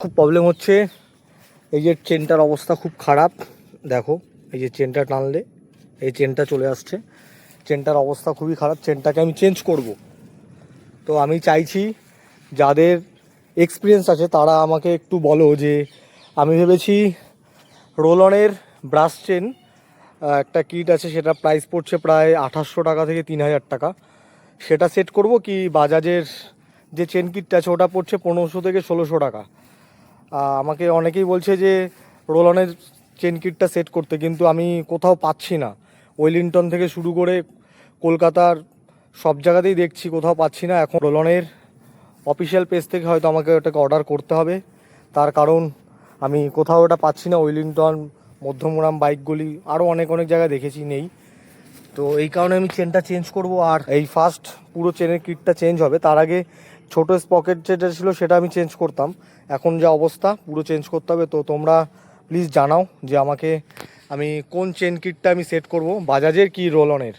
খুব প্রবলেম হচ্ছে, এই যে চেনটার অবস্থা খুব খারাপ। দেখো এই যে চেনটা টানলে এই চেনটা চলে আসছে, চেনটার অবস্থা খুবই খারাপ। চেনটাকে আমি চেঞ্জ করব। তো আমি চাইছি যাদের এক্সপিরিয়েন্স আছে তারা আমাকে একটু বলো যে, আমি ভেবেছি রোলনের ব্রাশ চেন একটা কিট আছে, সেটা প্রাইস পড়ছে প্রায় 2800 টাকা থেকে 3000 টাকা। সেটা সেট করব কি বাজাজের যে চেন কিটটা আছে ওটা পড়ছে 1500 থেকে 1600 টাকা। আমাকে অনেকেই বলছে যে রোলনের চেন কিটটা সেট করতে, কিন্তু আমি কোথাও পাচ্ছি না। ওয়েলিংটন থেকে শুরু করে কলকাতার সব জায়গাতেই দেখছি, কোথাও পাচ্ছি না। এখন রোলনের অফিসিয়াল পেজ থেকে হয়তো আমাকে ওটাকে অর্ডার করতে হবে, তার কারণ আমি কোথাও ওটা পাচ্ছি না। ওয়েলিংটন, মধ্যমগ্রাম, বাইকগুলি আরও অনেক অনেক জায়গায় দেখেছি, নেই। তো এই কারণে আমি চেনটা চেঞ্জ করব, আর এই ফার্স্ট পুরো চেনের কিটটা চেঞ্জ হবে। তার আগে ছোটো স্পকেট যেটা ছিল সেটা আমি চেঞ্জ করতাম, এখন যা অবস্থা পুরো চেঞ্জ করতে হবে। তো তোমরা প্লিজ জানাও যে আমাকে আমি কোন চেন কিটটা আমি সেট করব, বাজাজের কি রোলনের।